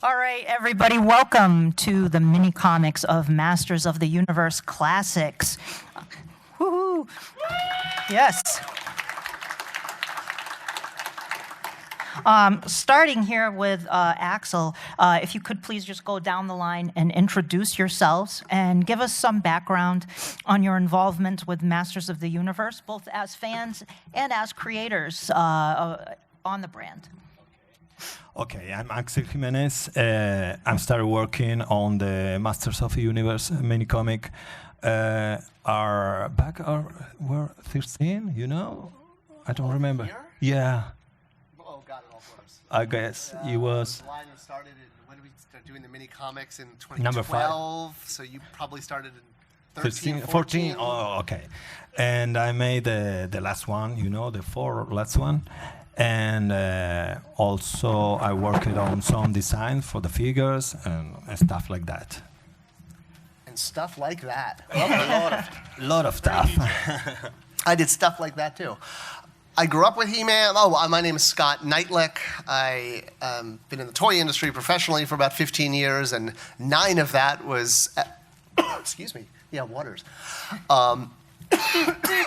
All right, everybody, welcome to the Minicomics of Masters of the Universe Classics. Woohoo! Yes. Starting here with Axel, if you could please just go down the line and introduce yourselves and give us some background on your involvement with Masters of the Universe, both as fans and as creators on the brand. Okay, I'm Axel Gimenez. I started working on the Masters of the Universe minicomic. We're 13, you know? I don't remember. Here? Yeah. Oh, God, it all blurs. I guess it was. The line started when did we start doing the mini comics in 2012? Number 5. So you probably started in 13, 14. Oh, okay. And I made the last one, you know, the 4 last one. And also I worked on some design for the figures and stuff like that. And stuff like that. A lot of stuff. I did stuff like that too. I grew up with He-Man. My name is Scott Neitlich. I've been in the toy industry professionally for about 15 years, and 9 of that was excuse me. Yeah, waters.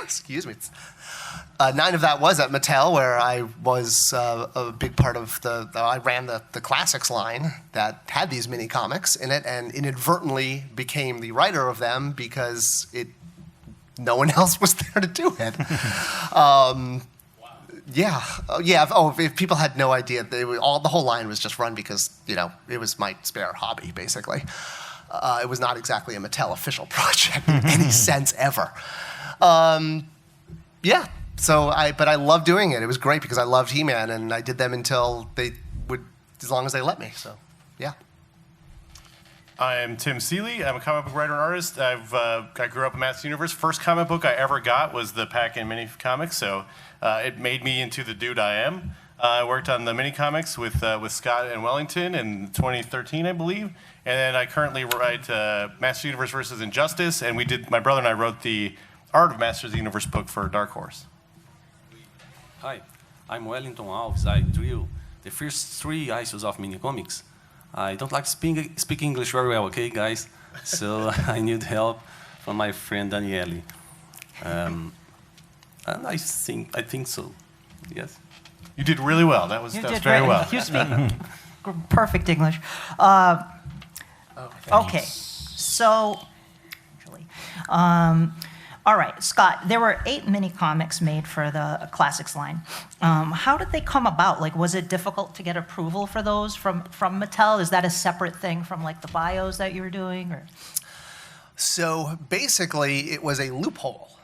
Excuse me. 9 of that was at Mattel, where I was a big part of I ran the Classics line that had these mini comics in it, and inadvertently became the writer of them because no one else was there to do it. Yeah. Oh, if people had no idea, the whole line was just run because it was my spare hobby, basically. It was not exactly a Mattel official project in any sense ever. Yeah. But I loved doing it. It was great because I loved He-Man, and I did them until as long as they let me. So, yeah. I'm Tim Seeley. I'm a comic book writer and artist. I grew up in Masters of the Universe. First comic book I ever got was the Pack-In Mini Comics, so it made me into the dude I am. I worked on the mini comics with Scott and Wellinton in 2013, I believe, and then I currently write Masters of the Universe versus Injustice, and my brother and I wrote the Art of Masters of the Universe book for Dark Horse. Hi, I'm Wellinton Alves. I drew the first 3 issues of Minicomics. I don't like speak English very well, okay, guys? So I need help from my friend Danielle. And I think so. Yes. You did really well. That was very well. You speak perfect English. Okay, so. All right, Scott, there were 8 mini comics made for the Classics line. How did they come about? Was it difficult to get approval for those from Mattel? Is that a separate thing from the bios that you were doing? Or? So basically, it was a loophole.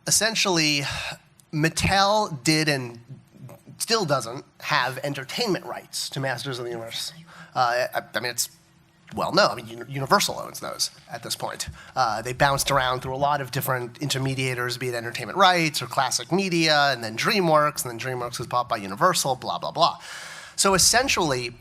Essentially, Mattel did and still doesn't have entertainment rights to Masters of the Universe. It's well, no. Universal owns those at this point. They bounced around through a lot of different intermediators, be it entertainment rights or classic media, and then DreamWorks, and then DreamWorks was bought by Universal, blah, blah, blah. So essentially,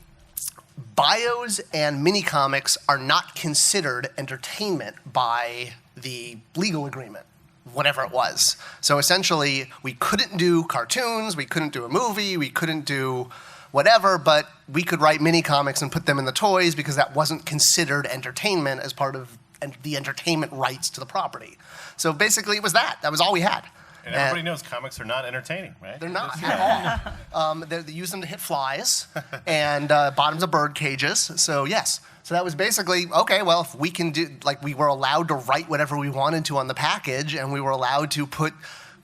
bios and mini-comics are not considered entertainment by the legal agreement, whatever it was. So essentially, we couldn't do cartoons, we couldn't do a movie, we couldn't do whatever, but we could write mini comics and put them in the toys because that wasn't considered entertainment as part of the entertainment rights to the property. So basically, it was that. That was all we had. And everybody knows comics are not entertaining, right? They're not at all. They use them to hit flies and bottoms of bird cages. So yes. So that was basically, okay, well, if we can do, we were allowed to write whatever we wanted to on the package, and we were allowed to put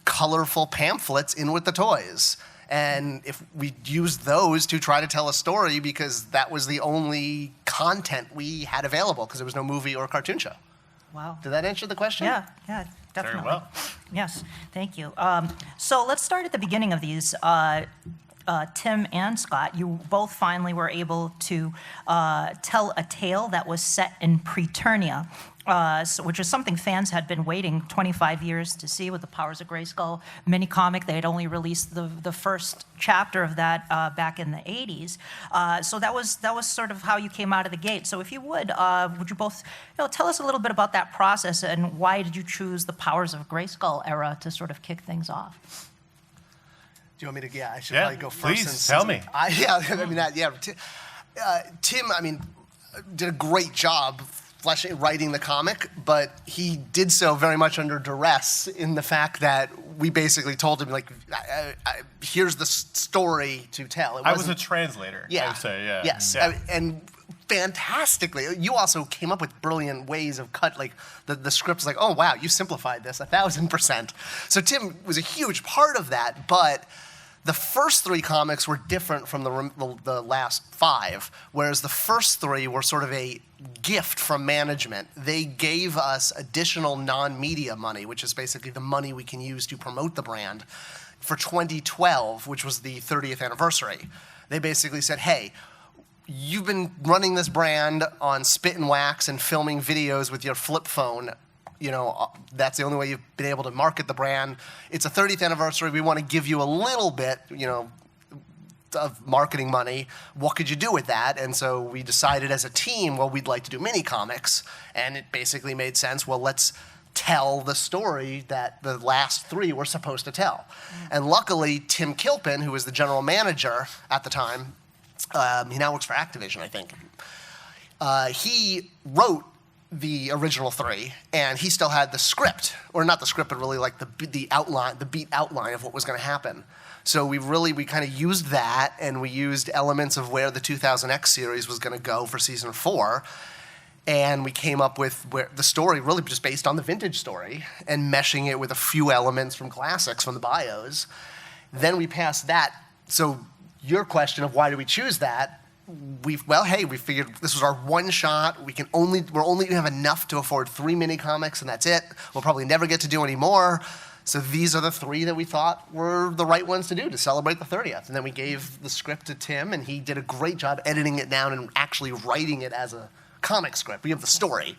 colorful pamphlets in with the toys. And if we used those to try to tell a story because that was the only content we had available because there was no movie or cartoon show. Wow. Did that answer the question? Yeah, definitely. Very well. Yes, thank you. So let's start at the beginning of these. Tim and Scott, you both finally were able to tell a tale that was set in Preternia, which is something fans had been waiting 25 years to see with the Powers of Grayskull mini-comic. They had only released the first chapter of that back in the 80s. So that was sort of how you came out of the gate. So if you would you both tell us a little bit about that process and why did you choose the Powers of Grayskull era to sort of kick things off? Do you want me to? Yeah, I should probably go first. Please tell me. Tim, I mean, did a great job writing the comic, but he did so very much under duress in the fact that we basically told him, like, here's the story to tell. I was a translator, Yeah. I would say, yeah. Yes, Yeah. and fantastically. You also came up with brilliant ways of like, the script is like, oh, wow, you simplified this 1,000%. So Tim was a huge part of that, but the first 3 comics were different from the last 5, whereas the first 3 were sort of a gift from management. They gave us additional non-media money, which is basically the money we can use to promote the brand, for 2012, which was the 30th anniversary. They basically said, hey, you've been running this brand on spit and wax and filming videos with your flip phone. You know, that's the only way you've been able to market the brand. It's a 30th anniversary. We want to give you a little bit, you know, of marketing money. What could you do with that? And so we decided as a team, well, we'd like to do Minicomics. And it basically made sense. Well, let's tell the story that the last 3 were supposed to tell. And luckily, Tim Kilpin, who was the general manager at the time, he now works for Activision, I think. He wrote the original 3, and he still had the script, or not the script, but really like the outline, the beat outline of what was going to happen. So we kind of used that, and we used elements of where the 2000X series was going to go for season 4, and we came up with the story really just based on the vintage story and meshing it with a few elements from classics from the bios. Then we passed that. So your question of why do we choose that? We figured this was our one shot. We only have enough to afford 3 Minicomics, and that's it. We'll probably never get to do any more. So these are the 3 that we thought were the right ones to do to celebrate the 30th. And then we gave the script to Tim, and he did a great job editing it down and actually writing it as a comic script. We have the story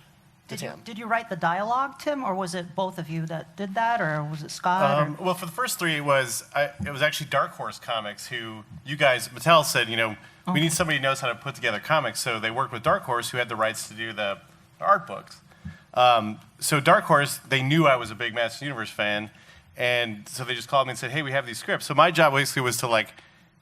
to Tim. Did you write the dialogue, Tim, or was it both of you that did that, or was it Scott? Well, for the first 3, it was actually Dark Horse Comics, who you guys, Mattel said, you know, we need somebody who knows how to put together comics. So they worked with Dark Horse, who had the rights to do the art books. So Dark Horse, they knew I was a big Masters of the Universe fan, and so they just called me and said, hey, we have these scripts. So my job basically was to like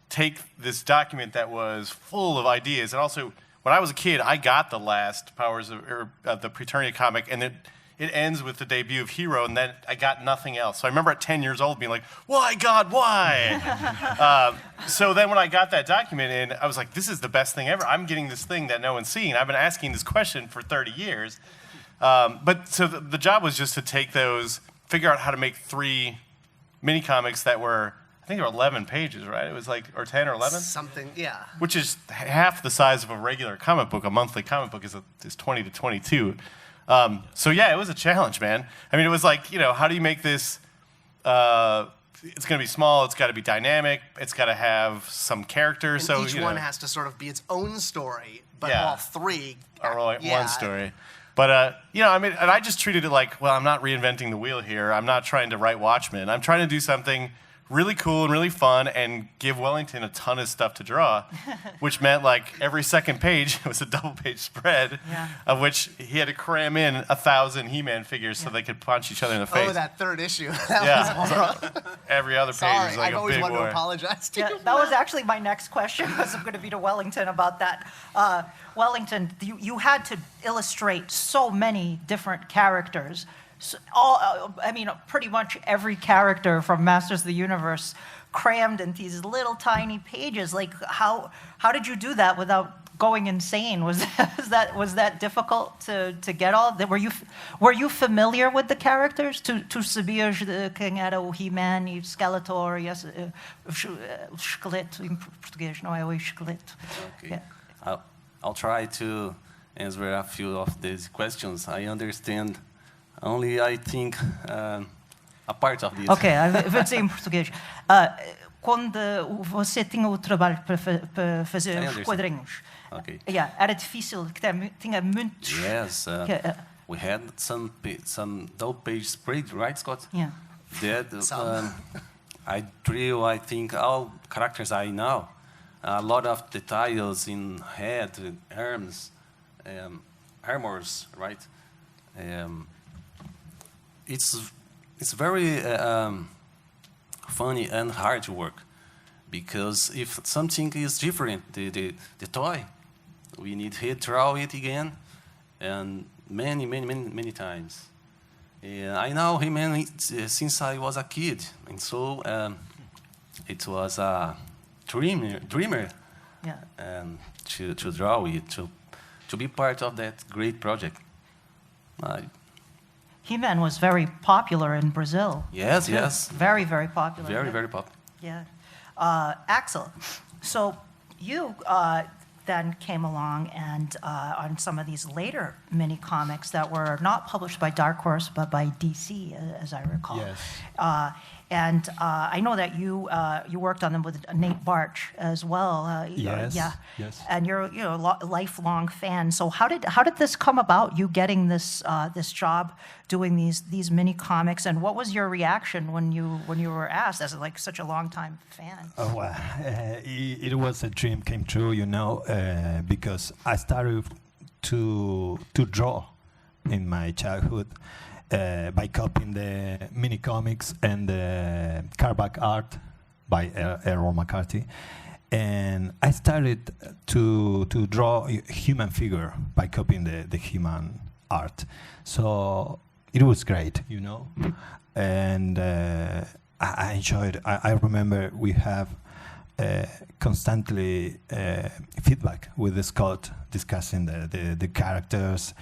take this document that was full of ideas, and also when I was a kid, I got the last Powers of the Preternia comic, and it ends with the debut of Hero, and then I got nothing else. So I remember at 10 years old being like, why, God, why? So then when I got that document in, I was like, this is the best thing ever. I'm getting this thing that no one's seeing. I've been asking this question for 30 years. But so the job was just to take those, figure out how to make 3 Minicomics that were, I think they were 11 pages, right? It was like, or 10 or 11? Something, yeah. Which is half the size of a regular comic book. A monthly comic book is 20 to 22. So yeah, it was a challenge, man. I mean, it was like, you know, how do you make this, it's going to be small, it's got to be dynamic, it's got to have some character. And so each one has to sort of be its own story, but Yeah. all 3 are like one story. But, you know, I mean, and I just treated it like, well, I'm not reinventing the wheel here. I'm not trying to write Watchmen. I'm trying to do something really cool and really fun and give Wellinton a ton of stuff to draw, which meant like every second page was a double-page spread, of which he had to cram in 1,000 He-Man figures so they could punch each other in the face. Oh, that 3rd issue. That was horrible. Every other page Sorry, was like I've a always big wanted war. to apologize to you. That was actually my next question, was going to be to Wellington about that. Wellington, you had to illustrate so many different characters. So I mean, pretty much every character from Masters of the Universe crammed into these little tiny pages. Like, how did you do that without going insane? Was that difficult to get all? Were you familiar with the characters? Tu sabias quem era o He-Man e Skeletor e esqueleto em português, não é o esqueleto? Okay. I'll try to answer a few of these questions. I understand only, I think, a part of this. Ok, vou dizer em português. Quando você tinha o trabalho para fazer os quadrinhos, era difícil, tinha muitos... Yes, we had some double-page spread, right, Scott? Yeah. That I drew, I think, all characters I know. A lot of details in head, arms, armors, right? It's very funny and hard to work, because if something is different, the toy we need to draw it again, and many times. I know him since I was a kid, and so it was a dreamer to draw it, to be part of that great project. He-Man was very popular in Brazil. Yes, too. yes. Very, very popular. Very popular. Yeah. Axel, so you then came along and on some of these later mini comics that were not published by Dark Horse but by DC, as I recall. Yes. And I know that you worked on them with Nate Barch as well. Yes. Yeah. Yes. And you're a lifelong fan. So how did this come about? You getting this job doing these mini comics, and what was your reaction when you were asked as like such a long-time fan? Oh, well, it was a dream came true, because I started to draw in my childhood by copying the Minicomics and the cardback art by Errol McCarthy. And I started to draw a human figure by copying the human art. So it was great, and I enjoyed it. I remember we have constantly feedback with the Scott discussing the characters,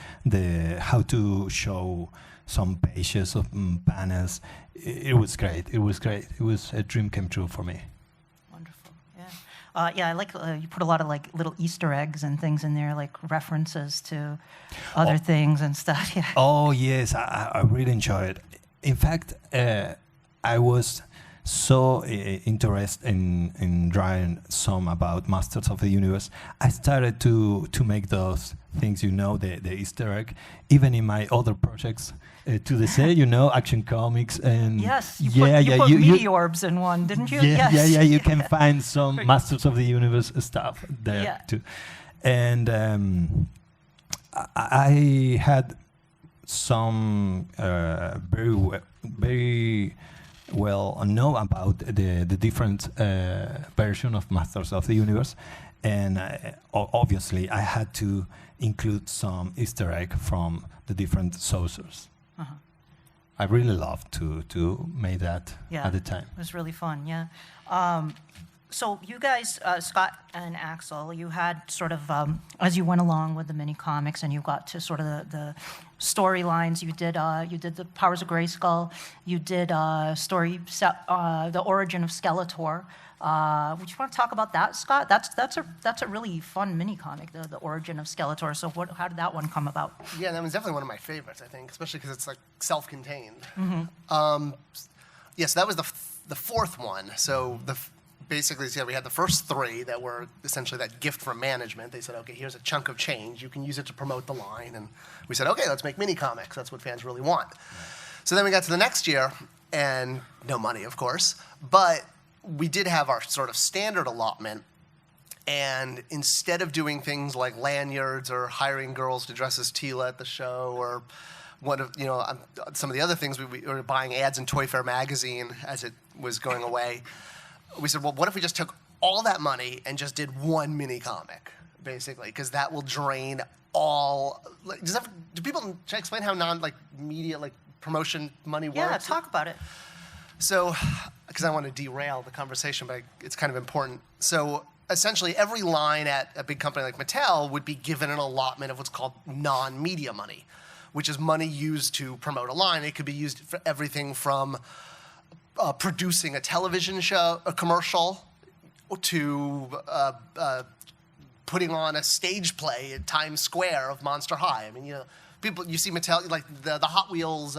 how to show some pages of panels. It was great. It was great. It was a dream came true for me. Wonderful. Yeah. Yeah, I like you put a lot of like little Easter eggs and things in there, like references to other things and stuff. Yeah. Oh yes, I really enjoyed it. In fact, I was so interested in drawing some about Masters of the Universe. I started to make those things, the Easter egg, even in my other projects. To the say, Action Comics and yes, you put meteorbs in one, didn't you? Yeah, yes. yeah. You can find some Masters of the Universe stuff there too, and I had some very well know about the different version of Masters of the Universe, and obviously I had to include some Easter egg from the different sources. Uh-huh. I really loved to make that at the time. It was really fun, yeah. So you guys, Scott and Axel, you had sort of, as you went along with the mini comics and you got to sort of the storylines, you did the Powers of Grayskull, you did the origin of Skeletor. Would you want to talk about that, Scott? That's a really fun mini comic, the origin of Skeletor. So how did that one come about? Yeah, that was definitely one of my favorites, I think, especially because it's like self-contained. Mm-hmm. So that was the fourth one. So basically, we had the first three that were essentially that gift from management. They said, okay, here's a chunk of change. You can use it to promote the line. And we said, okay, let's make mini comics. That's what fans really want. So then we got to the next year, and no money, of course, but we did have our sort of standard allotment, and instead of doing things like lanyards or hiring girls to dress as Tila at the show or some of the other things, we were buying ads in Toy Fair magazine as it was going away. We said, well, what if we just took all that money and just did one mini comic, basically, because that will drain all. Do people should I explain how media promotion money works? Yeah, talk about it. So, because I want to derail the conversation, but it's kind of important. So, essentially, every line at a big company like Mattel would be given an allotment of what's called non-media money, which is money used to promote a line. It could be used for everything from producing a television show, a commercial, to putting on a stage play at Times Square of Monster High. I mean, you see Mattel, like the Hot Wheels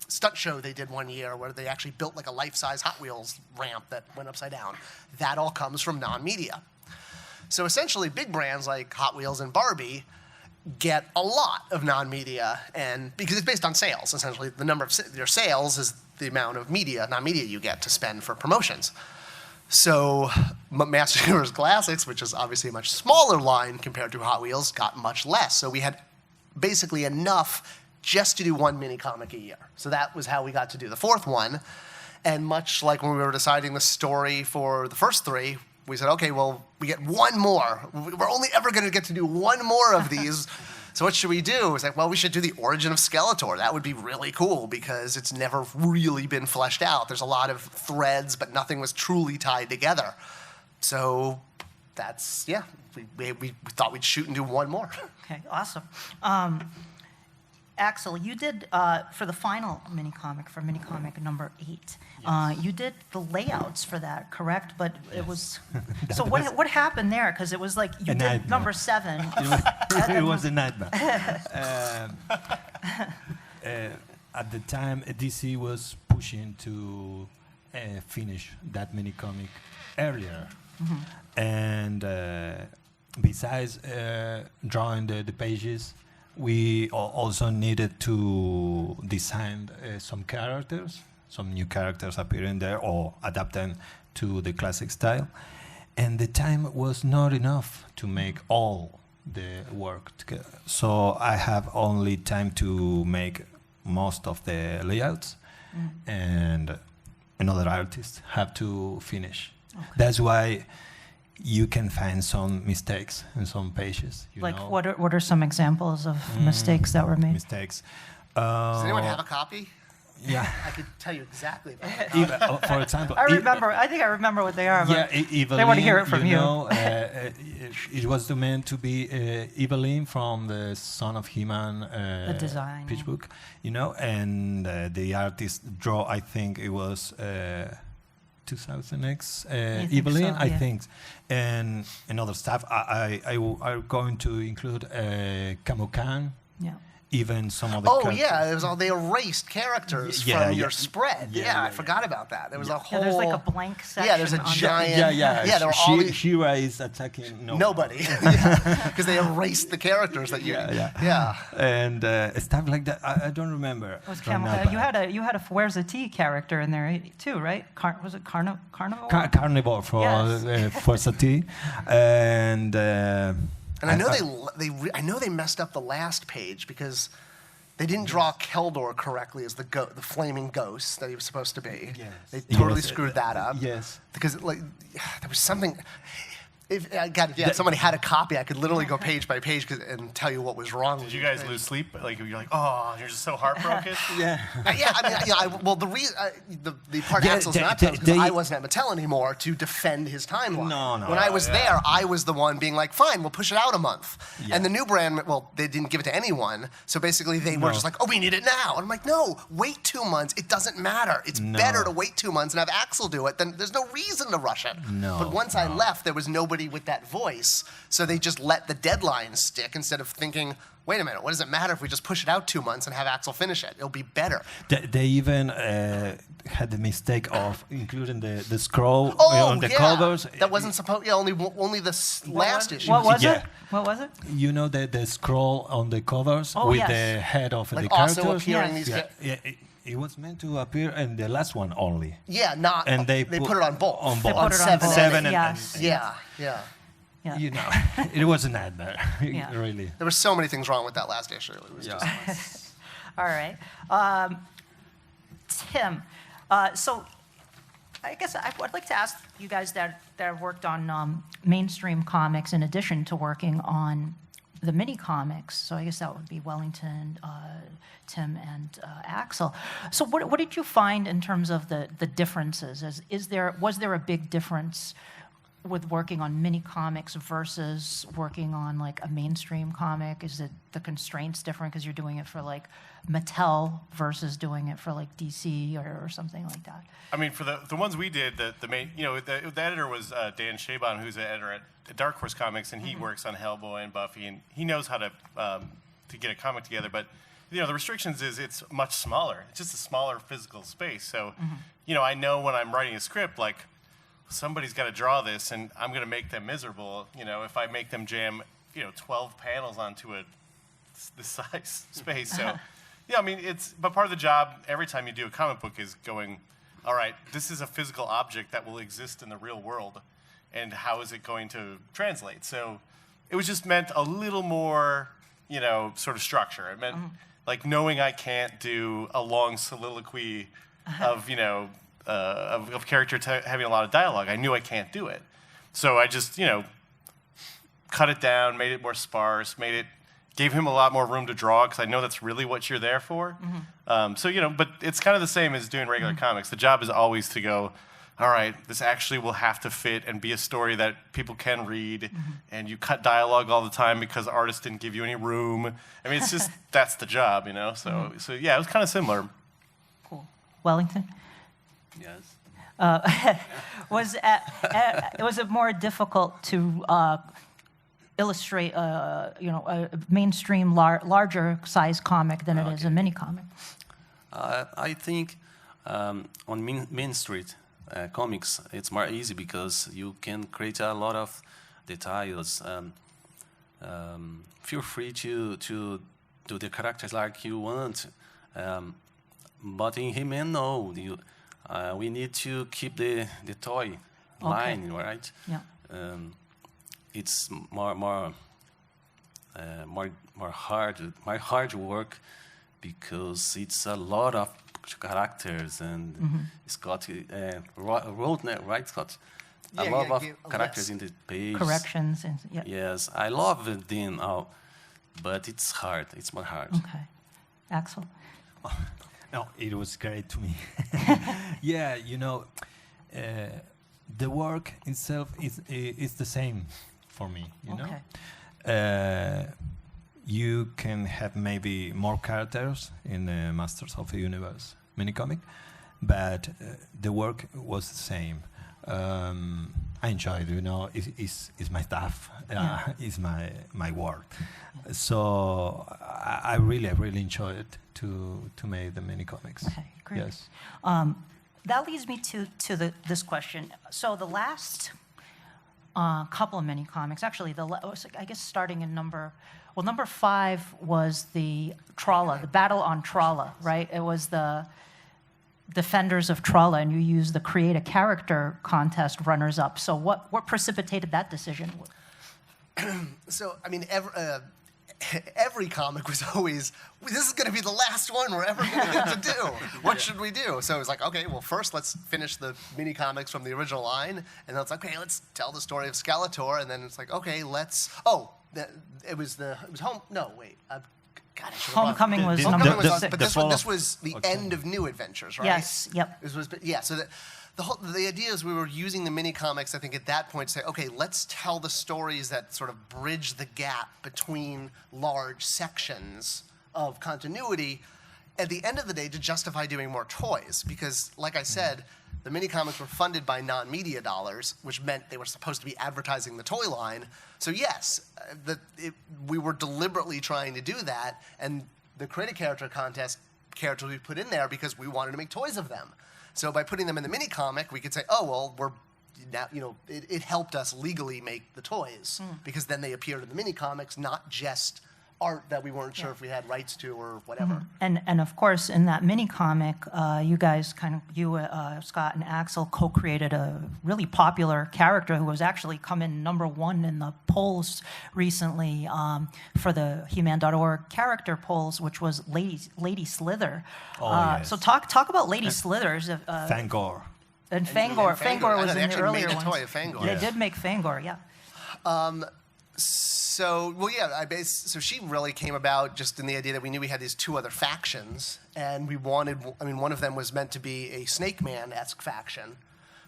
stunt show they did one year where they actually built like a life-size Hot Wheels ramp that went upside down. That all comes from non-media. So essentially, big brands like Hot Wheels and Barbie get a lot of non-media, and because it's based on sales, essentially the number of your sales is the amount of non-media you get to spend for promotions. So Masters of the Universe Classics, which is obviously a much smaller line compared to Hot Wheels, got much less. So we had basically enough just to do one mini comic a year. So that was how we got to do the fourth one. And much like when we were deciding the story for the first three, we said, okay, well, we get one more. We're only ever going to get to do one more of these. So what should we do? It was like, well, we should do the origin of Skeletor. That would be really cool because it's never really been fleshed out. There's a lot of threads, but nothing was truly tied together. So that's, yeah, we thought we'd shoot and do one more. Okay, awesome. Axel, you did, for the final mini-comic, for mini-comic number 8, you did the layouts for that, correct? But it was, so what happened there? Because it was like, you did number 7. It was a nightmare. At the time, DC was pushing to finish that mini-comic earlier. And besides drawing the pages, we also needed to design some characters, some new characters appearing there or adapt them to the classic style. And the time was not enough to make all the work together. So I have only time to make most of the layouts, and another artist have to finish. Okay. That's why you can find some mistakes in some pages. Like what are some examples of mistakes that were made? Mistakes. Does anyone have a copy? Yeah. I could tell you exactly about it. For example, I think I remember what they are. Yeah, Evelyn, they want to hear it from you. It was meant to be Evelyn from the Son of He-Man the design pitch book, and the artist draw. I think it was 2000X Evelyn, I think, and other stuff. I'm going to include Camo Khan. Yeah. Even some of the characters. It was all they erased characters from your spread. I forgot about that. There was a whole. There's like a blank section. Yeah, there's a giant. There were all these. She-Ra is attacking nobody. Because they erased the characters that you. And stuff like that. I don't remember. It was you had a Where's the Tea character in there too, right? Was it Carnivore? Carnivore for Sati, and. And I know they messed up the last page because they didn't draw Keldor correctly as the flaming ghost that he was supposed to be. Yes. They totally screwed that up. Yes. Because there was something. If somebody had a copy, I could literally go page by page and tell you what was wrong. Did you guys lose sleep? Like you're like, oh, you're just so heartbroken. The part Axel's not telling because I wasn't at Mattel anymore to defend his timeline. No. When I was there, I was the one being like, fine, we'll push it out a month. Yeah. And the new brand, they didn't give it to anyone. So basically, they were just like, oh, we need it now. And I'm like, no, wait 2 months. It doesn't matter. It's better to wait 2 months and have Axel do it. Then there's no reason to rush it. But once I left, there was nobody with that voice, so they just let the deadline stick instead of thinking, wait a minute, what does it matter if we just push it out 2 months and have Axel finish it? It'll be better. They even had the mistake of including the scroll on the covers. That wasn't supposed. Only the last issue. What was it? What was it? You know the scroll on the covers with the head of the also characters. Appearing these it was meant to appear in the last one only. Yeah, not. And they put it on both. On both. On 7 and yeah. You know, it was a nightmare. Really. There were so many things wrong with that last issue. It was just. All right, Tim. So, I guess I'd like to ask you guys that have worked on mainstream comics in addition to working on the mini comics. So I guess that would be Wellinton, Tim, and Axel. So what did you find in terms of the differences? Was there a big difference with working on mini comics versus working on like a mainstream comic? Is it the constraints different because you're doing it for like Mattel versus doing it for like DC or something like that? I mean, for the ones we did, the main, the editor was Dan Chabon, who's the editor at Dark Horse Comics, and he works on Hellboy and Buffy, and he knows how to get a comic together. But the restrictions is it's much smaller. It's just a smaller physical space. So, I know when I'm writing a script, like, somebody's got to draw this, and I'm going to make them miserable. If I make them jam, 12 panels onto this size space. So, but part of the job every time you do a comic book is going, all right, this is a physical object that will exist in the real world, and how is it going to translate? So, it was just meant a little more, sort of structure. It meant like knowing I can't do a long soliloquy of, of character having a lot of dialogue. I knew I can't do it. So I just, cut it down, made it more sparse, gave him a lot more room to draw because I know that's really what you're there for. But it's kind of the same as doing regular comics. The job is always to go, all right, this actually will have to fit and be a story that people can read, and you cut dialogue all the time because artists didn't give you any room. I mean, it's just, that's the job, So yeah, it was kind of similar. Cool. Wellington? Yes. Was it more difficult to illustrate, a mainstream, larger size comic than it is a mini comic? I think on Main Street comics, it's more easy because you can create a lot of details. Feel free to do the characters like you want, but in He-Man, no. We need to keep the toy line, right? Yeah. It's more hard work because it's a lot of characters and Scott wrote that, right, Scott? A lot of characters in the page. Corrections. Yes, I love it then, but it's hard. It's more hard. Okay. Axel? No, it was great to me. Yeah, the work itself is the same for me, you know? You can have maybe more characters in the Masters of the Universe minicomic, but the work was the same. I enjoyed, it's my stuff, it's my work. So I really enjoyed to make the minicomics. Okay, great. Yes. That leads me to this question. So the last couple of mini-comics, actually, I guess starting in number 5 was the Tralla, the battle on Tralla, right? It was the Defenders of Tralla, and you used the Create a Character contest runners-up. So what precipitated that decision? So, I mean, every comic was always, this is going to be the last one we're ever going to get to do. What should we do? So it was like, okay, well, first let's finish the mini comics from the original line, and then it's like, okay, let's tell the story of Skeletor, and then it's like, okay, it was home. No, wait. God, I should have Homecoming was Homecoming number was 6. but this was the end of New Adventures, right? Yes. Yep. So the idea is we were using the mini comics, I think, at that point to say, okay, let's tell the stories that sort of bridge the gap between large sections of continuity. At the end of the day, to justify doing more toys, because, like I said, the mini comics were funded by non-media dollars, which meant they were supposed to be advertising the toy line. So yes, we were deliberately trying to do that, and the Create a Character contest characters we put in there because we wanted to make toys of them. So by putting them in the mini comic, we could say, oh well, it helped us legally make the toys because then they appeared in the mini comics, not just art that we weren't sure if we had rights to or whatever. And of course, in that mini comic, you guys Scott and Axel co-created a really popular character who was actually come in number 1 in the polls recently for the He-Man.org character polls, which was Lady Slither. Yes. So talk about Lady Slithers. Fangor. And Fangor. Fangor was in the earlier ones. They ones. made a toy of Fangor. They did make Fangor, yeah. So she really came about just in the idea that we knew we had these 2 other factions, and we wanted, one of them was meant to be a Snake Man-esque faction,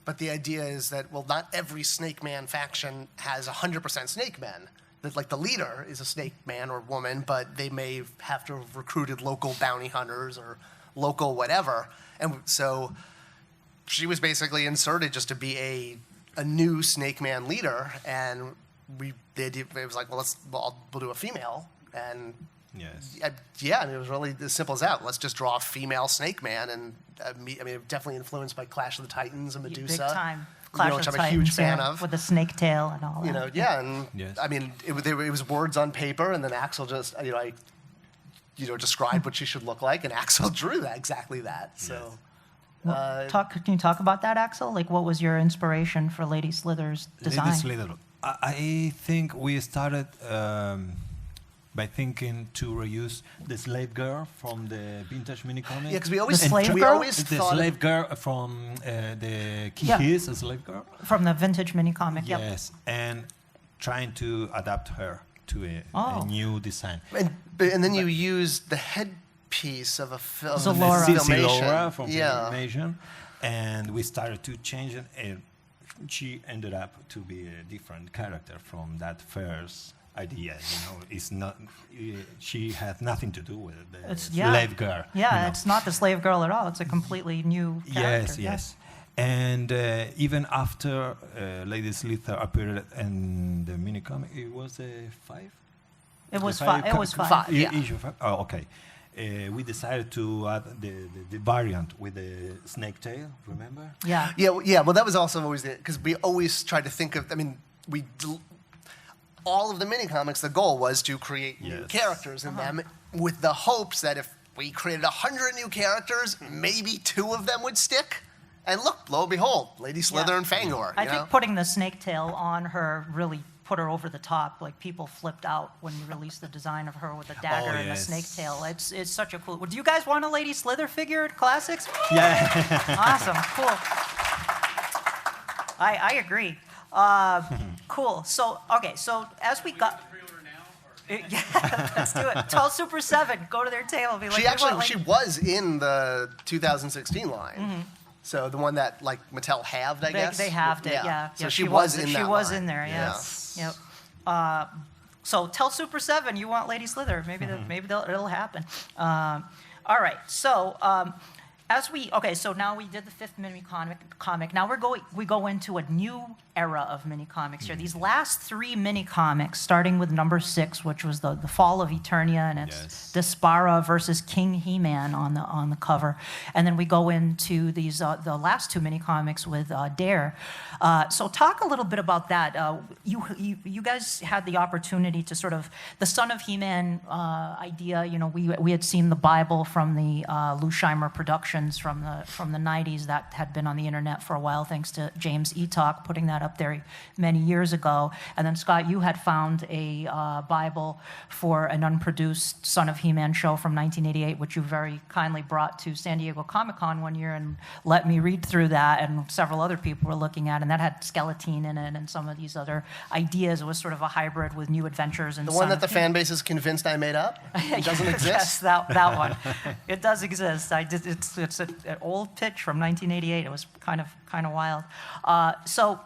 but the idea is that, well, not every Snake Man faction has 100% Snake Men. That, like, the leader is a Snake Man or woman, but they may have to have recruited local bounty hunters or local whatever, and so she was basically inserted just to be a new Snake Man leader, and it was like, well, we'll do a female, and Yes. it was really as simple as that. Let's just draw a female Snake Man, and definitely influenced by Clash of the Titans and Medusa, Big time. Clash which of I'm a Titans, huge fan of. with the snake tail and all that. Yes. It was words on paper, and then Axel just, described what she should look like, and Axel drew exactly that. So. Can you talk about that, Axel? Like, what was your inspiration for Lady Slither's design? Lady Slither. I think we started by thinking to reuse the slave girl from the vintage Minicomics. Yeah, because we always The slave we girl? always The thought slave girl from the Key Yeah. is a slave girl. From the vintage mini comic. Yep. Yes, and trying to adapt her to a Oh. new design. and then you used the headpiece of a film. Zalora. Zalora from Yeah. Filmation, and we started to change it, and she ended up to be a different character from that first idea. It's not. She had nothing to do with the slave girl. Yeah, it's not the slave girl at all. It's a completely new character. Yes. And even after Lady Slither appeared in the minicomic, it was a 5? It was The five. It was five. Yeah. Issue 5? Oh, okay. We decided to add the variant with the snake tail, remember? Yeah. Yeah. Well, that was also always because we always tried to think of. I mean, all of the mini comics. The goal was to create new Yes. characters in them, with the hopes that if we created 100 new characters, maybe 2 of them would stick. And look, lo and behold, Lady Slither Yeah. and Fangor. I think putting the snake tail on her really put her over the top. Like, people flipped out when you released the design of her with the dagger and the yes. snake tail. It's such a cool. Do you guys want a Lady Slither figure at Classics? Yeah. Awesome, cool. I agree. Cool. So as we got. Yeah, let's do it. Tell Super 7, go to their table. Be like, She was in the 2016 line. So the one that like Mattel halved, I guess. They halved it, yeah. So Yeah, she was in that She was line. in there, Yeah. yes. Yep. So tell Super 7 you want Lady Slither. Maybe it'll happen. All right. So so now we did the 5th mini comic. Now we go into a new era of mini comics here. These last 3 mini comics, starting with number 6, which was the Fall of Eternia, and it's Yes. Despara versus King He-Man on the cover, and then we go into these the last 2 mini comics with Dare. So talk a little bit about that. You guys had the opportunity to sort of the Son of He-Man idea. We had seen the Bible from the Lou Scheimer Productions from the 90s that had been on the internet for a while, thanks to James Etalk putting that up there many years ago. And then Scott, you had found a Bible for an unproduced Son of He-Man show from 1988, which you very kindly brought to San Diego Comic-Con one year and let me read through that, and several other people were looking at, and that had Skeletor in it and some of these other ideas. It was sort of a hybrid with new adventures. And The one that the fan base is convinced I made up? It doesn't exist? Yes, that one. It does exist. It's an old pitch from 1988. It was kind of wild. So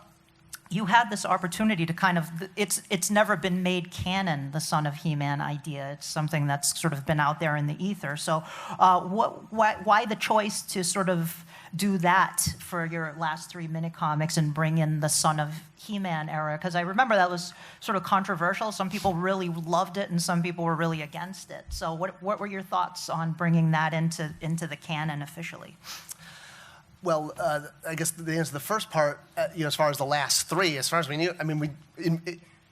you had this opportunity to kind of, it's never been made canon, the Son of He-Man idea. It's something that's sort of been out there in the ether. So why the choice to sort of do that for your last 3 mini-comics and bring in the Son of He-Man era? Because I remember that was sort of controversial. Some people really loved it and some people were really against it. So what were your thoughts on bringing that into the canon officially? Well, I guess the answer to the first part, as far as the last 3, as far as we knew, I mean,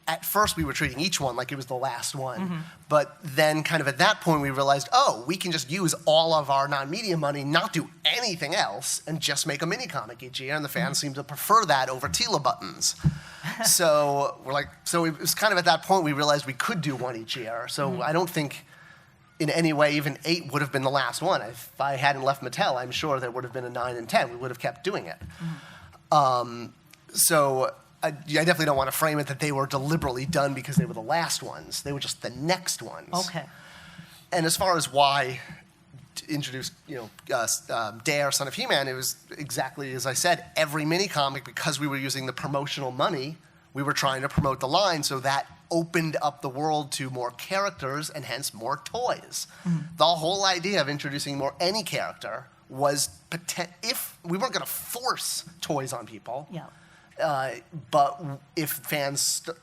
at first we were treating each one like it was the last one. But then kind of at that point we realized, we can just use all of our non-media money, not do anything else, and just make a mini-comic each year. And the fans seem to prefer that over Tila buttons. So it was kind of at that point we realized we could do one each year. So I don't think in any way even 8 would have been the last one. If I hadn't left Mattel, I'm sure there would have been a 9 and 10. We would have kept doing it. So I definitely don't want to frame it that they were deliberately done because they were the last ones. They were just the next ones. Okay. And as far as why to introduce, Dare, Son of He-Man, it was exactly as I said. Every mini comic, because we were using the promotional money, we were trying to promote the line, so that opened up the world to more characters and hence more toys. The whole idea of introducing any character was if we weren't going to force toys on people. Yeah. But if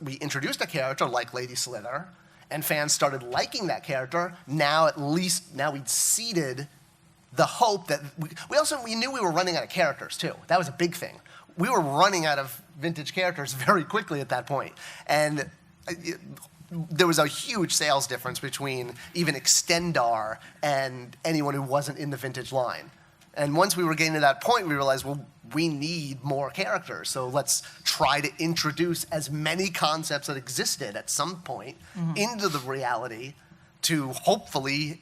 we introduced a character like Lady Slither, and fans started liking that character, now we'd seeded the hope that we knew we were running out of characters too. That was a big thing. We were running out of vintage characters very quickly at that point, and there was a huge sales difference between even Extendar and anyone who wasn't in the vintage line. And once we were getting to that point, we realized, well, we need more characters. So let's try to introduce as many concepts that existed at some point into the reality to hopefully,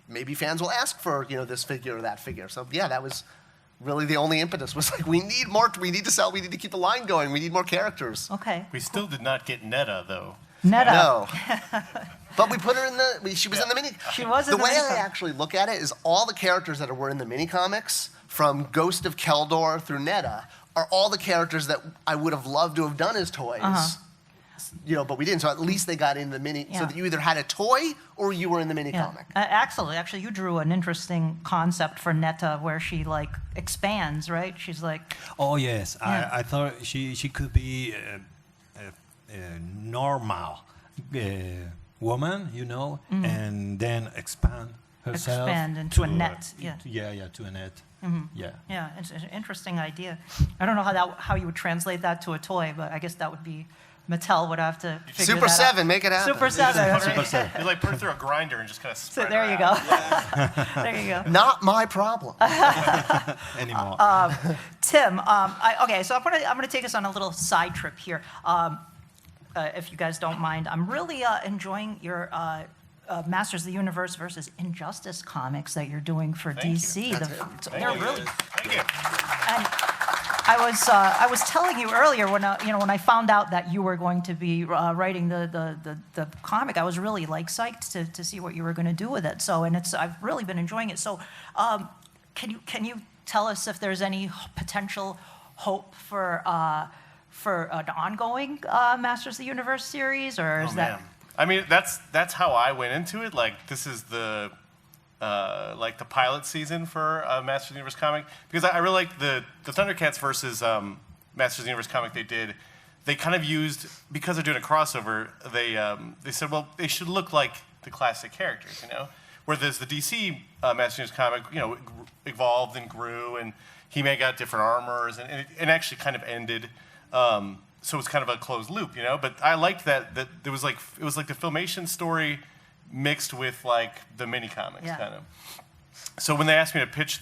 maybe fans will ask for, this figure or that figure. So yeah, that was really the only impetus, was like, we need more, we need to sell, we need to keep the line going, we need more characters. Okay. We still did not get Netta, though. Netta. No. But we put her in she was in the mini. She was in the the way I mini-comic. actually look at it is all the characters that were in the mini-comics, from Ghost of Keldor through Netta, are all the characters that I would have loved to have done as toys. But we didn't. So at least they got in the mini, so that you either had a toy or you were in the mini-comic. Axel, actually, you drew an interesting concept for Netta where she expands, right? She's like. Oh yes, Yeah. I thought she could be a normal woman, and then expand herself. Expand into a to net, yeah. To a net. Yeah. Yeah, it's an interesting idea. I don't know how you would translate that to a toy, but I guess that would be Mattel would have to figure Super that 7, make it happen. Super 7. that's right. You put her through a grinder and just kind of So spread there her you out. go. There you go. Not my problem. Anymore. Tim, okay, so I'm gonna take us on a little side trip here, if you guys don't mind. I'm really enjoying your Masters of the Universe versus Injustice comics that you're doing for DC. They're really. Thank you. And I was telling you earlier when I found out that you were going to be writing the comic, I was really psyched to see what you were going to do with it. So I've really been enjoying it. So can you tell us if there's any potential hope for an ongoing Masters of the Universe series, or is that? Man. I mean, that's how I went into it. This is the the pilot season for Masters of the Universe comic, because I really like the Thundercats versus Masters of the Universe comic they did. They kind of used, because they're doing a crossover, they said, well, they should look like the classic characters, Whereas the DC Masters of the Universe comic, evolved and grew, and He-Man got different armors, and it actually kind of ended. So it's kind of a closed loop, But I liked that it was like the Filmation story mixed with the mini comics kind of. So when they asked me to pitch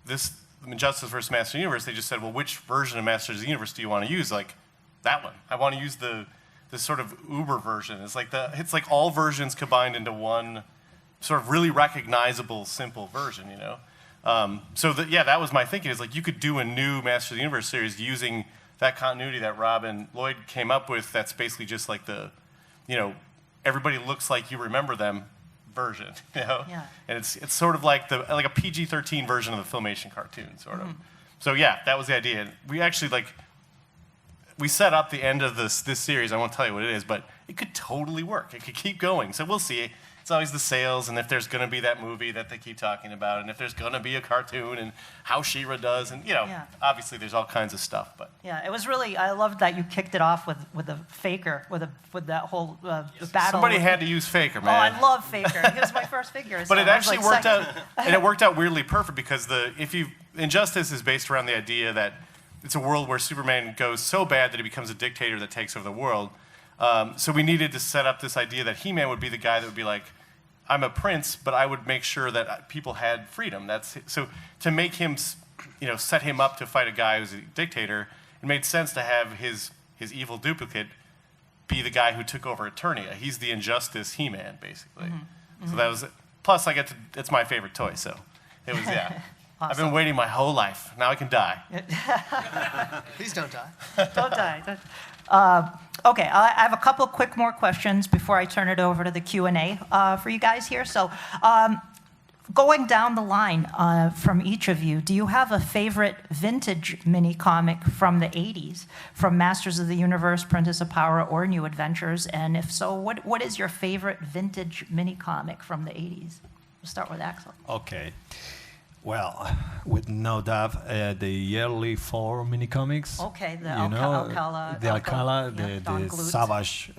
this Injustice versus Masters of the Universe, they just said, well, which version of Masters of the Universe do you want to use? That one. I want to use the sort of Uber version. It's like all versions combined into one sort of really recognizable, simple version, that was my thinking. Is you could do a new Masters of the Universe series using that continuity that Rob and Lloyd came up with. That's basically just everybody looks like you remember them version, Yeah. And it's sort of like a PG-13 version of the Filmation cartoon, sort of. So yeah, that was the idea. And we actually we set up the end of this series. I won't tell you what it is, but it could totally work. It could keep going. So we'll see. It's always the sales, and if there's going to be that movie that they keep talking about, and if there's going to be a cartoon, and how She-Ra does, and obviously there's all kinds of stuff. But yeah, it was really. I loved that you kicked it off with a Faker, with that whole the battle. Somebody had to use Faker, man. Oh, I love Faker. He was my first figure. But so it I was actually worked psyched. out, and it worked out weirdly perfect, because Injustice is based around the idea that it's a world where Superman goes so bad that he becomes a dictator that takes over the world. So we needed to set up this idea that He-Man would be the guy that would be like, I'm a prince, but I would make sure that people had freedom. So to make him, set him up to fight a guy who's a dictator, it made sense to have his evil duplicate be the guy who took over Eternia. He's the Injustice He-Man, basically. So that was it. Plus, it's my favorite toy, so it was, yeah. Awesome. I've been waiting my whole life. Now I can die. Please don't die. Don't die. Okay, I have a couple quick more questions before I turn it over to the Q&A for you guys here. So going down the line from each of you, do you have a favorite vintage mini comic from the 80s, from Masters of the Universe, Princess of Power, or New Adventures? And if so, what is your favorite vintage mini comic from the 80s? We'll start with Axel. Okay. Well, with no doubt, the yearly 4 Minicomics. Okay, the Alcala, yeah, Don the Bluth. Savage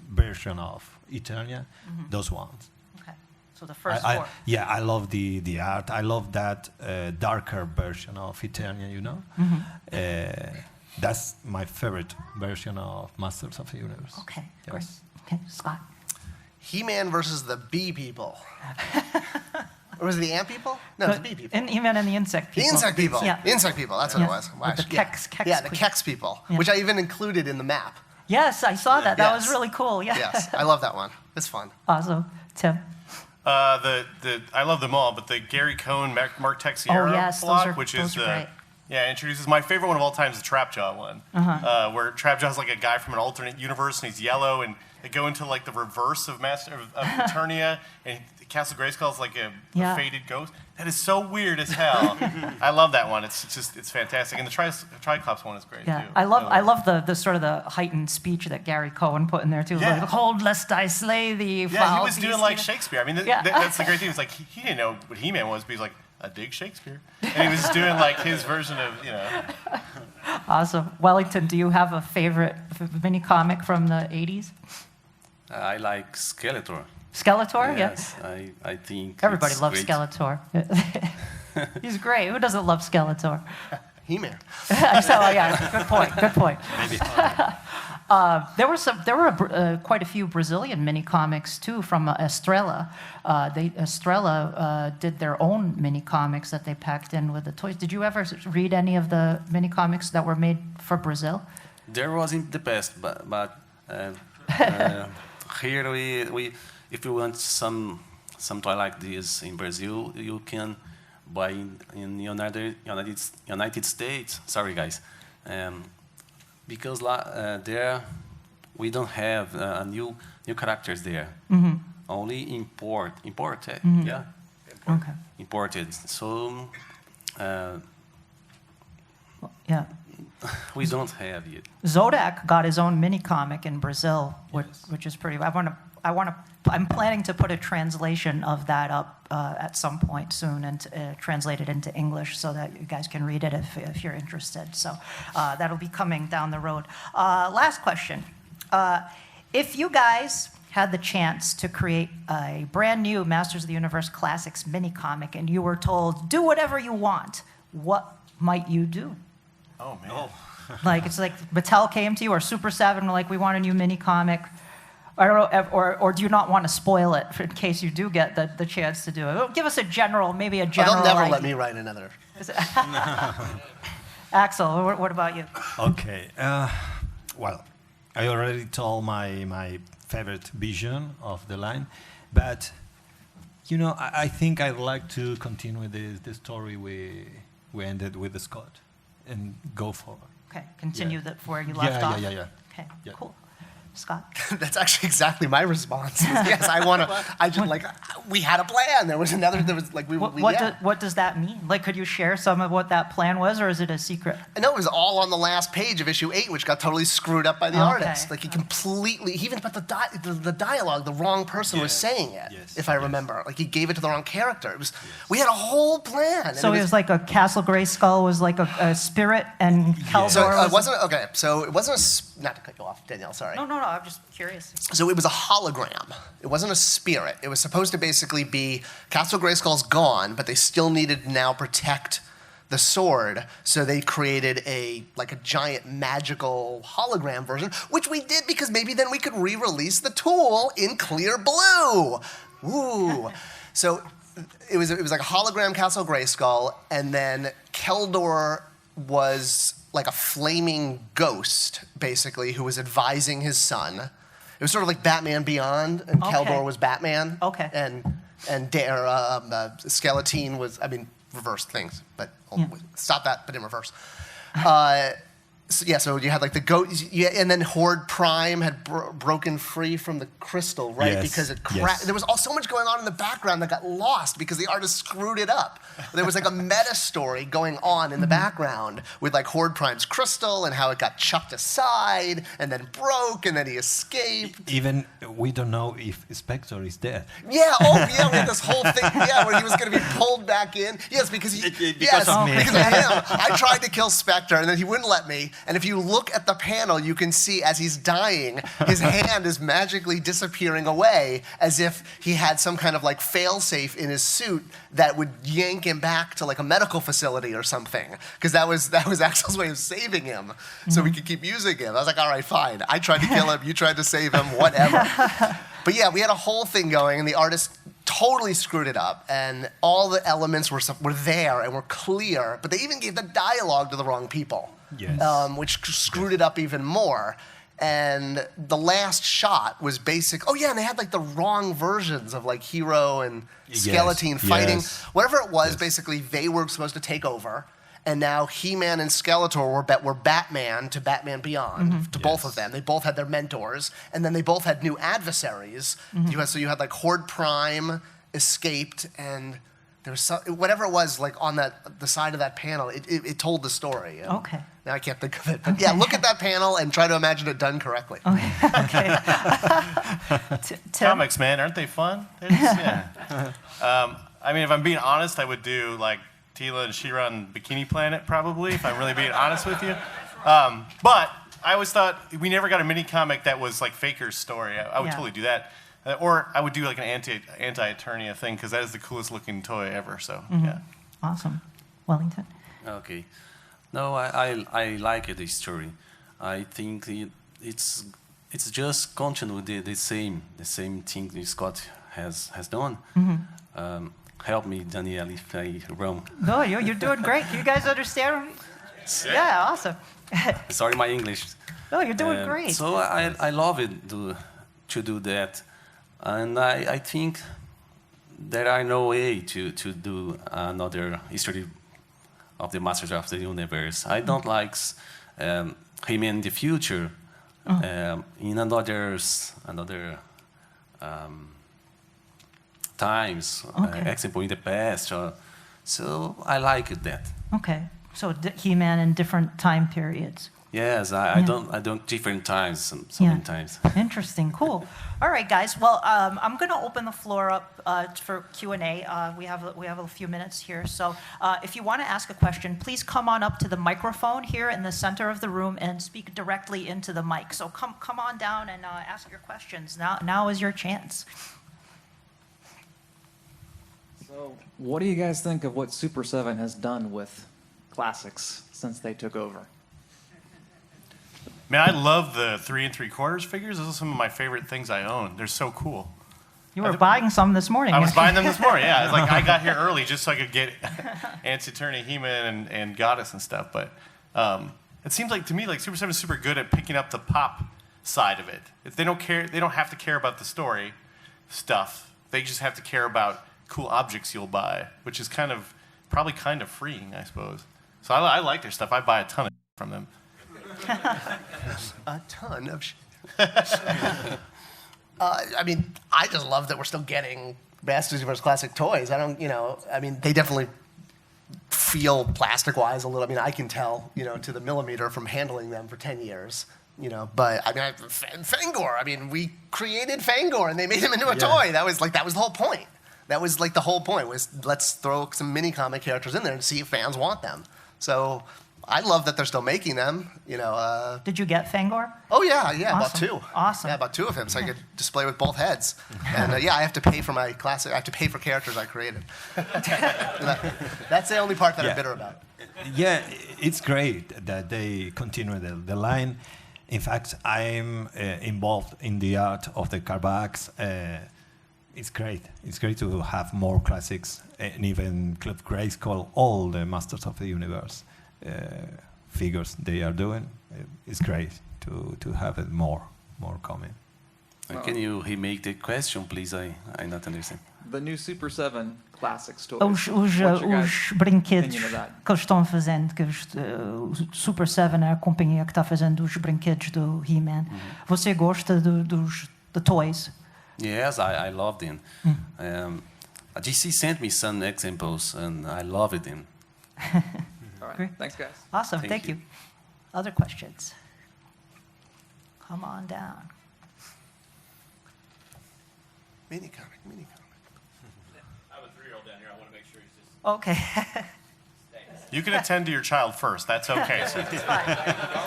version of Eternia, those ones. Okay, so the first 4. Yeah, I love the art. I love that darker version of Eternia, That's my favorite version of Masters of the Universe. Okay, Yes. great. Okay, Scott. He-Man versus the Bee People. Or was it the ant people? No, it was the bee people. And even in the insect The people. insect people. Yeah. The insect people, that's what it was. With the Yeah. Kex Yeah, the people. Kex people, which I even included in the map. Yes, I saw that. That was Yes. really cool. Yeah. Yes, I love that one. It's fun. Awesome. Tim. I love them all, but the Gary Cohn, Mark Texiera Oh, yes, those block, are- which those is are great. introduces my favorite one of all time is the Trapjaw one, where Trapjaw's like a guy from an alternate universe and he's yellow, and they go into like the reverse of Eternia, and Castle Grayskull is like a Yeah. faded ghost. That is so weird as hell. I love that one. It's fantastic, and the Triclops one is great Yeah, too. I love the sort of the heightened speech that Gary Cohen put in there too. Yeah. Like, hold lest I slay thee. Yeah, he foul was doing beast," like you know? Shakespeare. I mean, Yeah. that's the great thing. It's like he didn't know what He-Man was, but he's like, I dig Shakespeare. And he was doing like his version of, Awesome. Wellington, do you have a favorite mini comic from the 80s? I like Skeletor. Skeletor? Yes, Yeah. I think Everybody it's loves great. Skeletor. He's great. Who doesn't love Skeletor? He-Man. So yeah, good point. Good point. Maybe. There were quite a few Brazilian mini comics too from Estrela. Estrela did their own mini comics that they packed in with the toys. Did you ever read any of the mini comics that were made for Brazil? There was in the past, but here we if you want some toy like this in Brazil, you can buy in United States. Sorry, guys, because there we don't have new characters there. Mm-hmm. Only imported. Yeah, Okay. imported. So Yeah. we don't have it. Zodak got his own mini comic in Brazil, which is pretty. I'm planning to put a translation of that up at some point soon and translate it into English so that you guys can read it if you're interested. So that'll be coming down the road. Last question: if you guys had the chance to create a brand new Masters of the Universe Classics mini comic and you were told do whatever you want, what might you do? oh man. Like, it's like Mattel came to you or Super 7 were like, we want a new mini comic. I don't know, or do you not want to spoil it in case you do get the chance to do it? Give us maybe a general They'll never idea. let me write another. Axel, what about you? Okay. Well, I already told my favorite vision of the line, but I think I'd like to continue the story we ended with the Scott and go forward. Okay, continue Yeah. where you left off. Yeah. Okay, Yeah. cool. Scott? That's actually exactly my response. Yes, we had a plan. There was What does that mean? Like, could you share some of what that plan was, or is it a secret? I know it was all on the last page of issue 8, which got totally screwed up by the Okay. artist. Like he even put the dialogue, the wrong person was saying it, Yes, if I remember. Like he gave it to the wrong character. We had a whole plan. and So it was like a Castle Grayskull was like a spirit, and Keldor So it was... wasn't not to cut you off, Danielle, sorry. No, I'm just curious. So it was a hologram. It wasn't a spirit. It was supposed to basically be Castle Grayskull's gone, but they still needed to now protect the sword. So they created a giant magical hologram version, which we did because maybe then we could re-release the tool in clear blue. Ooh. So it was like a hologram Castle Grayskull, and then Keldor was like a flaming ghost, basically, who was advising his son. It was sort of like Batman Beyond, and Okay. Keldor was Batman. Okay. And Skeletor was, reverse things, but stop that, but in reverse. So you had like the ghost, and then Horde Prime had broken free from the crystal, right? Yes, Because it cracked. yes. There was so much going on in the background that got lost because the artist screwed it up. There was like a meta story going on in the background with like Horde Prime's crystal and how it got chucked aside and then broke and then he escaped. Even we don't know if Spectre is dead. Yeah, we had this whole thing, where he was going to be pulled back in. Yes, because of me. Because of him. I tried to kill Spectre, and then he wouldn't let me. And if you look at the panel, you can see as he's dying, his hand is magically disappearing away as if he had some kind of like fail-safe in his suit that would yank him back to like a medical facility or something. Because that was Axel's way of saving him, so we could keep using him. I was like, all right, fine. I tried to kill him, you tried to save him, whatever. But yeah, we had a whole thing going, and the artist totally screwed it up, and all the elements were there and were clear, but they even gave the dialogue to the wrong people, which screwed it up even more. And the last shot was basic. Oh yeah, and they had like the wrong versions of like Hero and Skeletor fighting. Whatever it was, basically they were supposed to take over, and now He-Man and Skeletor were Batman to Batman Beyond to both of them. They both had their mentors, and then they both had new adversaries. So you had like Horde Prime escaped, and there was whatever it was like on the side of that panel. It told the story. Okay. Now I can't think of it. But yeah, look at that panel and try to imagine it done correctly. Okay. Tim? Comics, man, aren't they fun? I mean, if I'm being honest, I would do like Tila and She-Ra on Bikini Planet, probably, if I'm really being honest with you. But I always thought we never got a mini comic that was like Faker's story. I would totally do that. Or I would do like an anti-Eternia thing, because that is the coolest looking toy ever. So, yeah. Awesome. Wellington? Okay. No, I like the story. I think it's just continue the same thing that Scott has done. Help me, Danielle, if I wrong. No, you're doing great. You guys understand? Yeah, awesome. Sorry, my English. No, you're doing great. So I love it to do that, and I think there are no way to do another history of the Masters of the Universe. I don't like him in the future, in another times, example in the past. So I like that. Okay, so He-Man in different time periods. Yes, I don't different times, so many times. Interesting, cool. All right, guys. Well, I'm going to open the floor up for Q&A. We have a few minutes here, so if you want to ask a question, please come on up to the microphone here in the center of the room and speak directly into the mic. So come on down and ask your questions. Now is your chance. So, what do you guys think of what Super 7 has done with Classics since they took over? Man, I love the 3 3/4 figures. Those are some of my favorite things I own. They're so cool. You were buying some this morning. I was buying them this morning, yeah. It's like I got here early just so I could get Anti-Eternia, He-Man, and Goddess and stuff. But it seems like to me like Super 7 is super good at picking up the pop side of it. If they don't have to care about the story stuff. They just have to care about cool objects you'll buy, which is probably kind of freeing, I suppose. So I like their stuff. I buy a ton of from them. A ton of shit. I mean, I just love that we're still getting Masters vs. Classic toys. They definitely feel plastic-wise a little. I mean, I can tell, to the millimeter from handling them for 10 years. But I mean, Fangor. I mean, we created Fangor and they made him into a toy. That was the whole point. That was like the whole point was let's throw some mini comic characters in there and see if fans want them. So I love that they're still making them. Did you get Fangor? Oh yeah, awesome. Bought two. Awesome. Yeah, bought two of him so I could display with both heads. And I have to pay for my classic. I have to pay for characters I created. That's the only part that I'm bitter about. Yeah, it's great that they continue the line. In fact, I'm involved in the art of the carbacks. It's great. It's great to have more classics, and even Club Grayskull, all the Masters of the Universe figures they are doing. It's great to have it more coming. Can you remake the question, please? I not understand. The new Super 7 Classics toys. Os brinquedos que eles estão fazendo, que o Super 7 é a companhia que está fazendo os brinquedos do He-Man. Você gosta dos toys? Yes, I love them. DC sent me some examples, and I love it. All right. Great. Thanks, guys. Awesome. Thank you. Other questions? Come on down. Minicomic. I have a 3-year-old down here. I want to make sure he's just. Okay. You can attend to your child first. That's okay. So. Y'all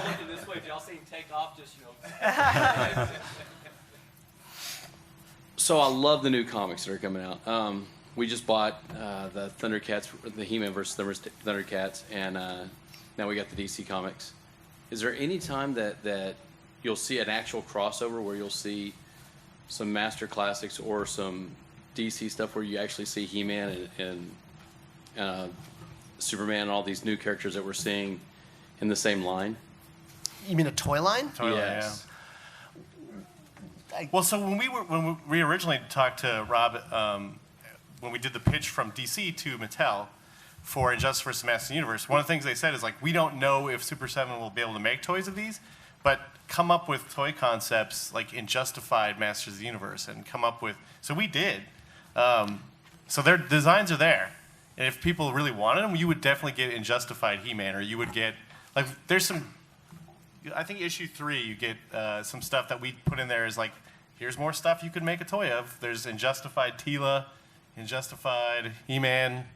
looking this way. Did y'all see him take off? So I love the new comics that are coming out. We just bought the Thundercats, the He-Man versus the Thundercats, and now we got the DC comics. Is there any time that you'll see an actual crossover where you'll see some Master Classics or some DC stuff where you actually see He-Man and Superman and all these new characters that we're seeing in the same line? You mean a toy line? Totally, Yes. Well, so when we originally talked to Rob, when we did the pitch from DC to Mattel for Injustice vs. Masters of the Universe, one of the things they said is like, we don't know if Super 7 will be able to make toys of these, but come up with toy concepts like in Justified Masters of the Universe and come up with. So we did. So their designs are there, and if people really wanted them, you would definitely get in Justified He-Man, or you would get like there's some. I think issue 3, you get some stuff that we put in there is like, here's more stuff you could make a toy of. There's Injustified Teela, Injustified He-Man.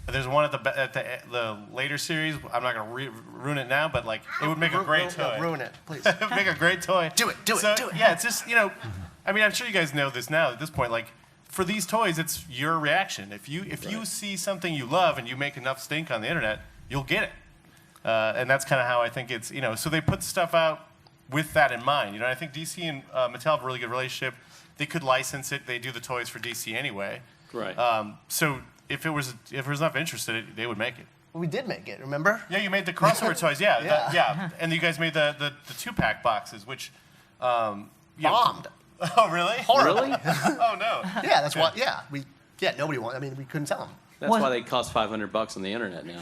There's one at the later series. I'm not going to ruin it now, but like it would make a great toy. Ruin it, please. It would make a great toy. Do it. Yeah, it's just, I mean, I'm sure you guys know this now at this point. Like, for these toys, it's your reaction. If you see something you love and you make enough stink on the internet, you'll get it. And that's kind of how I think it's, so they put stuff out with that in mind. I think DC and Mattel have a really good relationship. They could license it. They do the toys for DC anyway. Right. So if there was enough interest in it, they would make it. We did make it, remember? Yeah, you made the crossover toys. Yeah, Yeah. And you guys made the 2-pack boxes, which Bombed. Oh, really? Really? Oh no. Yeah, that's why. Yeah, nobody wanted. I mean, we couldn't sell them. That's why they cost $500 on the internet now.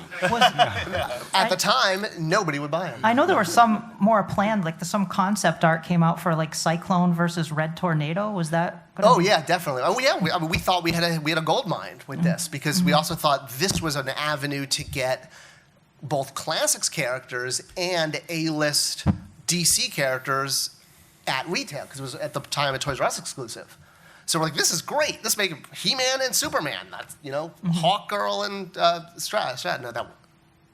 At the time, nobody would buy them. I know there were some more planned, like some concept art came out for like Cyclone versus Red Tornado. Was that? Oh yeah, definitely. Oh yeah, we thought we had a gold mine with this because we also thought this was an avenue to get both classics characters and A-list DC characters at retail because it was at the time a Toys R Us exclusive. So we're like, this is great. Let's make He-Man and Superman. That's Hawkgirl and Strat. No,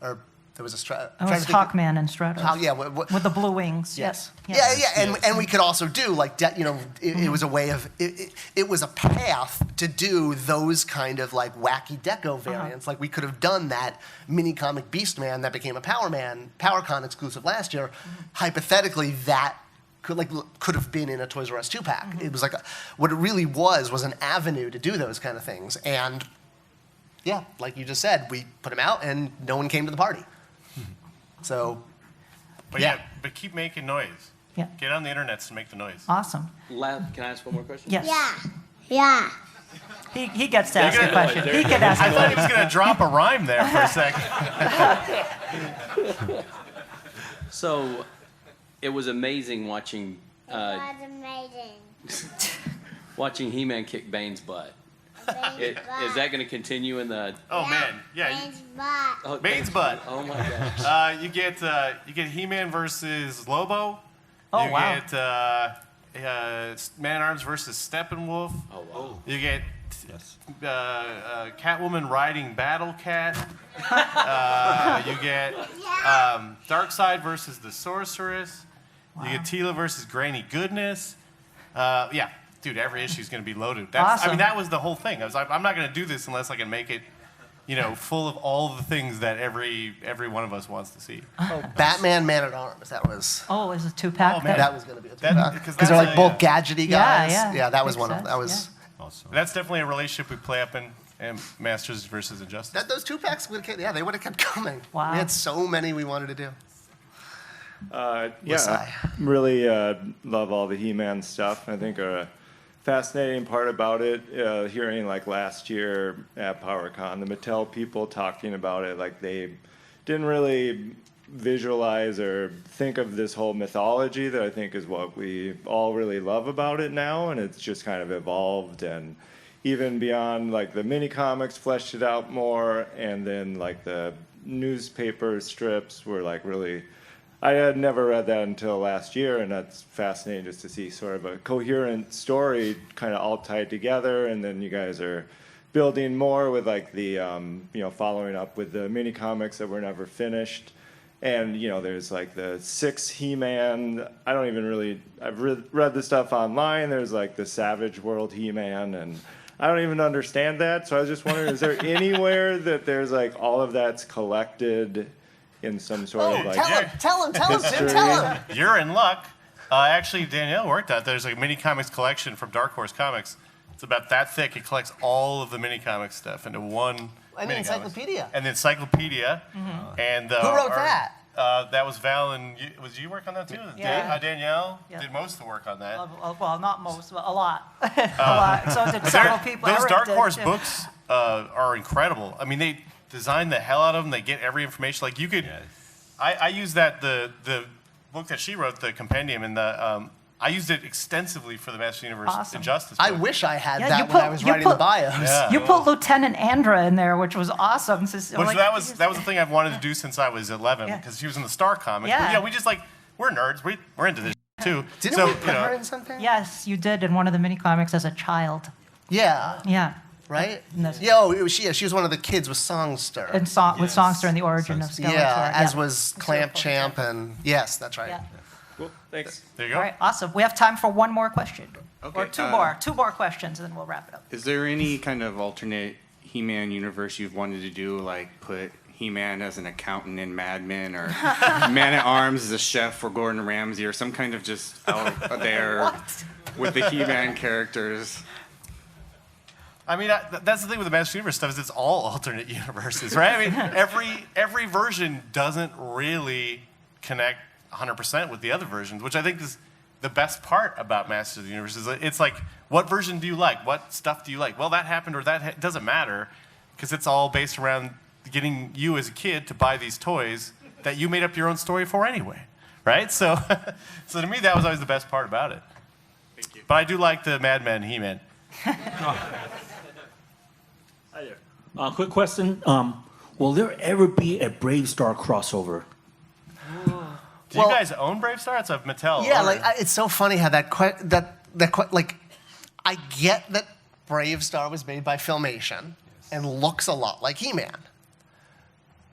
or there was a Strat. It was Hawkman and Stratos. Yeah, with the blue wings. Yes. Yep. Yeah. And we could also do like it was a way of it was a path to do those kind of like wacky deco variants. Like we could have done that mini comic Beastman that became a PowerCon exclusive last year. Hypothetically, that could have been in a Toys R Us 2-pack. It was like what it really was an avenue to do those kind of things. And yeah, like you just said, we put them out and no one came to the party. So, but but keep making noise. Yeah. Get on the internet to make the noise. Awesome. Can I ask one more question? Yes. Yeah. He gets to ask a question. He could ask I a thought he question. was going to drop a rhyme there for a second. So, it was amazing watching That's amazing. watching He-Man kick Bane's butt. Is that going to continue in the? Oh man, yeah. Bane's butt. Oh, Bane's butt. Oh my gosh. You get He-Man versus Lobo. Oh, you wow. get Man-at-Arms versus Steppenwolf. Oh wow. You get Catwoman riding Battle Cat. You get Darkseid versus the Sorceress. You get Teela versus Granny Goodness. Yeah, dude, every issue is going to be loaded. Awesome. I mean, that was the whole thing. I was like, I'm not going to do this unless I can make it, full of all the things that every one of us wants to see. Batman Man-at-Arms, that was... Oh, it was a 2-pack. Oh, man. That was going to be a 2-pack. Because Because they're like both gadgety guys. Yeah. that was Makes one of sense, that was... Also. That's definitely a relationship we play up in Masters versus Injustice. Those 2-packs would have they would have kept coming. Wow. We had so many we wanted to do. I really love all the He-Man stuff. I think a fascinating part about it, hearing like last year at PowerCon, the Mattel people talking about it, like they didn't really visualize or think of this whole mythology that I think is what we all really love about it now, and it's just kind of evolved and even beyond like the mini comics fleshed it out more, and then like the newspaper strips were like really, I had never read that until last year, and that's fascinating just to see sort of a coherent story kind of all tied together, and then you guys are building more with like the following up with the mini comics that were never finished. And, there's like the 6 He-Man. I don't even really, I've read the stuff online. There's like the Savage World He-Man, and I don't even understand that. So I was just wondering, is there anywhere that there's like all of that's collected in some sort of like... Tell him, Tim, history? tell him. You're in luck. Actually, Danielle worked out. There's a mini comics collection from Dark Horse Comics. It's about that thick. It collects all of the Minicomics stuff into one. And the Minicomics. encyclopedia. And the encyclopedia. And Who wrote that? That was Val, and was you work on that too? Yeah. Danielle Yeah. did most of the work on that. Well, not most, but a lot. A lot. So did several people. Those Eric Dark did, Horse too. books are incredible. I mean, they design the hell out of them. They get every information. Like you could, I used that the book that she wrote, the compendium, and the I used it extensively for the Master Universe Awesome. Injustice. I book. wish I had Yeah, that you when I put- was you writing put- the bios. Yeah. You put Lieutenant Andra in there, which was awesome. Which that was the thing I've wanted to do since I was 11, Yeah. because she was in the Star comic. Yeah. But yeah, we just we're nerds. We're into this too. Didn't so, we put her in something? Yes, you did in one of the mini comics as a child. Yeah. Yeah. Right? No. Yeah, she was one of the kids with Songster. And with Songster and the origin of Skeletor. yeah, as was Clamp Champ and yes, that's right. Yeah. Cool. Thanks. there you go. All right, awesome. We have time for one more question. Okay, Or two more questions, and then we'll wrap it up. Is there any kind of alternate He-Man universe you've wanted to do, like put He-Man as an accountant in Mad Men, or Man-at-Arms as a chef for Gordon Ramsay, or some kind of just out there with the He-Man characters? I mean, that's the thing with the Master Universe stuff is it's all alternate universes, right? I mean, every version doesn't really connect 100% with the other versions, which I think is the best part about Masters of the Universe. Is it's like, what version do you like? What stuff do you like? Well, that happened or that doesn't matter, because it's all based around getting you as a kid to buy these toys that you made up your own story for anyway, right? So, so to me, that was always the best part about it. Thank you. But I do like the Mad Men He-Man. Hi there. Quick question. Will there ever be a Brave Star crossover? Do you guys own Brave Star? It's a Mattel. Yeah, owner. it's so funny how I get that Brave Star was made by Filmation and looks a lot like He-Man.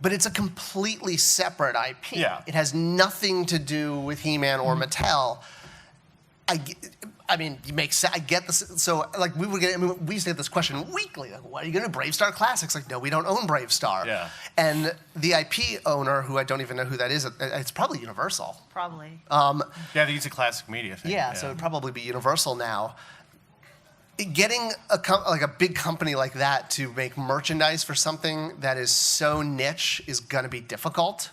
But it's a completely separate IP. Yeah. It has nothing to do with He-Man or Mattel. I mean, it makes sense. I get this. So, like, we used to get this question weekly. Like, what are you going to do? Brave Star Classics? Like, no, we don't own Brave Star. Yeah. And the IP owner, who I don't even know who that is, it's probably Universal. Probably. Yeah, they use a classic media thing. Yeah, so it'd probably be Universal now. Getting a big company like that to make merchandise for something that is so niche is going to be difficult.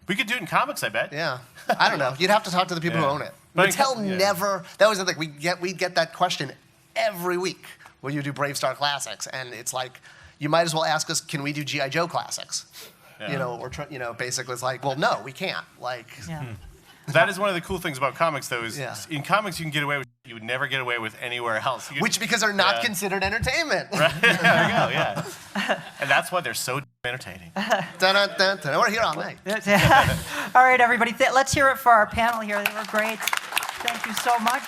We could do it in comics, I bet. Yeah, I don't know. You'd have to talk to the people who own it. But Mattel yeah. never. That was the thing. We get that question every week when you do Brave Star Classics, and it's like, you might as well ask us, can we do GI Joe Classics? Yeah. You know, or basically it's like, well, no, we can't. Like, Yeah. That is one of the cool things about comics, though, is Yeah. in comics you can get away with you would never get away with anywhere else. You could- because they're not Yeah. considered entertainment. Right? There you go, yeah. And that's why they're so entertaining. Dun-dun-dun-dun. We're here all night. All right, everybody. Let's hear it for our panel here. They were great. Thank you so much.